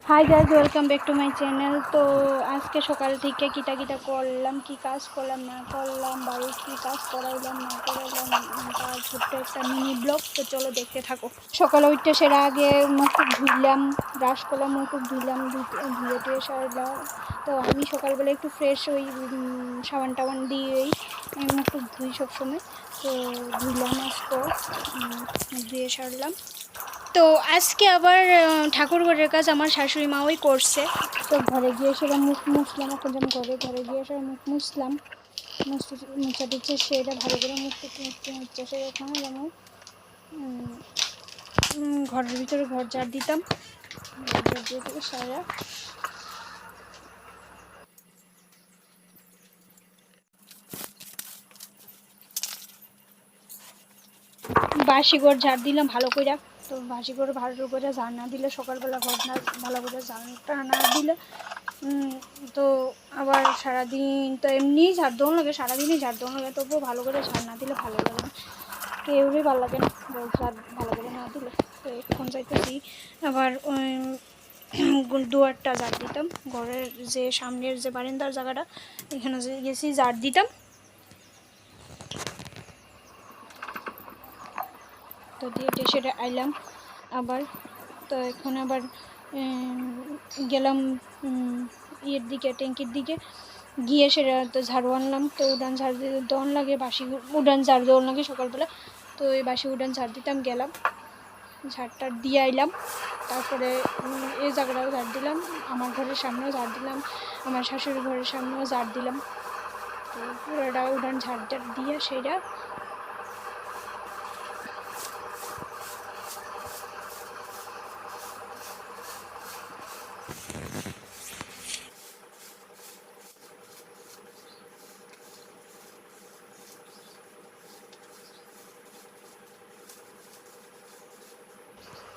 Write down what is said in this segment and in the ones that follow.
Hi guys, welcome back to my channel. তো আজকে সকাল থেকে কিটা করলাম, কি কাজ করলাম না করলাম, বাড়ির কী কাজ করাইলাম না করাইলাম, তার ছোট্ট একটা মিনি ব্লগ। তো চলো দেখতে থাকো। সকালে উঠতে সেরা আগে মুখ ধুইলাম, ব্রাশ করলাম, মুখ ধুইলাম, ধুয়ে টুয়ে সারলাম। তো আমি সকালবেলা একটু ফ্রেশ ওই সাবান টাবান দিয়েই মুখ ধুই সবসময়। তো ধুইলাম আজকে, ধুয়ে সারলাম। তো আজকে আবার ঠাকুর ঘরের কাজ আমার শাশুড়ি মাওই করছে। তো ঘরে গিয়ে সেটা মুখ মুছলাম, এখন যেমন ঘরে গিয়ে সেটা মুখ মুছলাম, মুছা দিচ্ছে সেটা ভালো করে মুখ মুছছে সেটা ওখানে যেমন ঘরের ভিতরে ঘর ঝাড় দিতাম, ঘর দিয়ে থেকে সারা বাসি ঘর ঝাড় দিলাম ভালো করে। তো বাসি ঘর ভালো করে ঝাড় না দিলে, সকালবেলা ঘর না ভালো করে ঝাড়টা না দিলে তো আবার সারাদিন তো এমনিই ঝাড় দেওয়া লাগে, সারাদিনই ঝাড় দেওয়া লাগে, তবুও ভালো করে ঝাড় না দিলে ভালো লাগে না, কেউই ভালো লাগে না ঝাড় ভালো করে না দিলে। তো এখন যাইতেছি আবার দুয়ারটা ঝাড় দিতাম, ঘরের যে সামনের যে বারান্দার জায়গাটা, এখানে গেছি ঝাড় দিতাম। তো দিয়ে সেটা আইলাম আবার। তো এখন আবার গেলাম ইয়ের দিকে, ট্যাঙ্কির দিকে গিয়ে সেটা তো ঝাড়ু আনলাম। তো উডান ঝাড় দেওয়ান লাগে, বাসি উডান ঝাড় দেওয়ান লাগে সকালবেলা। তো এই বাসি উডান ঝাড় দিতাম, গেলাম ঝাড়টা দিয়ে আইলাম। তারপরে এই জায়গাটাও ঝাড় দিলাম, আমার ঘরের সামনেও ঝাড় দিলাম, আমার শাশুড়ির ঘরের সামনেও ঝাড় দিলাম। তো পুরোটা উডান ঝাড় দিয়ে সেটা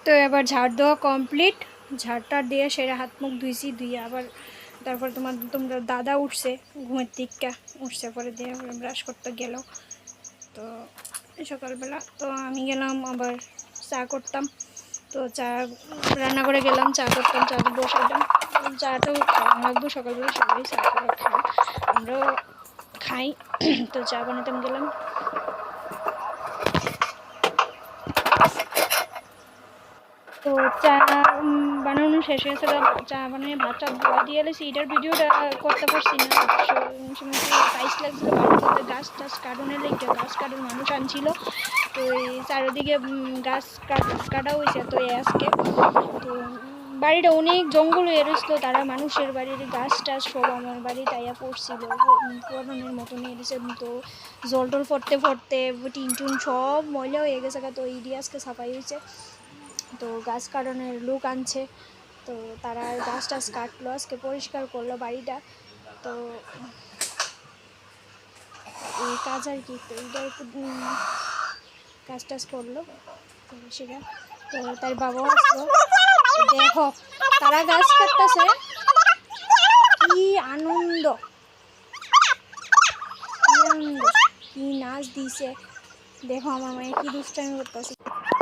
তো এবার ঝাড় দেওয়া কমপ্লিট। ঝাড়টা দিয়ে সেরা হাত মুখ ধুইছি, ধুয়ে আবার তারপর তোমরা দাদা উঠছে ঘুমের দিকটা, উঠছে পরে দিয়ে ব্রাশ করতে গেল। তো সকালবেলা তো আমি গেলাম আবার চা করতাম। তো চা রান্না করে গেলাম, চা করতাম, চা বসাইলাম। চাটাও খাওয়া লাগবো, সকালবেলা সবাই চা করে খায়, আমরাও খাই। তো চা বানাতাম গেলাম। তো চা বানানো শেষ হয়েছে, চা বানিয়ে ভাতটা ধোয়া দিয়ে এলেছি। এটার ভিডিওটা করতে পারছি না, পাইস লাগছিল বাড়িতে গাছ টাছ কাটনের লেগে, গাছ কাটার মানুষ আনছিল। তো এই চারিদিকে গাছ কাটা হয়েছে। তো আজকে তো বাড়িটা অনেক জঙ্গল হয়ে রয়েছিল, তারা মানুষের বাড়ির গাছ টাছ সব আমার বাড়িতে আইয়া পড়ছিল, পুরানোর মতন হয়ে গেছে। তো জল টল ফটতে টিন টুন সব ময়লা হয়ে গেছে। তো এই দিয়ে আজকে সাফাই হয়েছে। তো গাছ কাটানোর লোক আনছে, তো তারা গাছ টাছ কাটলো, আজকে পরিষ্কার করলো বাড়িটা। তো এই কাজ আর কি, তো এইটা একটু কাজ টাজ করলো সেটা। তো তার বাবাও আসলো, দেখো তারা গাছ কাটতেছে, কি আনন্দ, কি নাচ দিছে, দেখো আমার মায়ের কি দুষ্টামি করতেছে।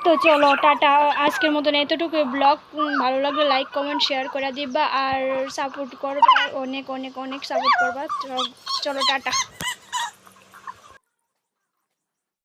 তো চলো টাটা, আজকের মতন এতটুকু ব্লগ। ভালো লাগলে লাইক কমেন্ট শেয়ার করে দিবা, আর সাপোর্ট করবা, অনেক অনেক অনেক সাপোর্ট করবা। চলো টাটা।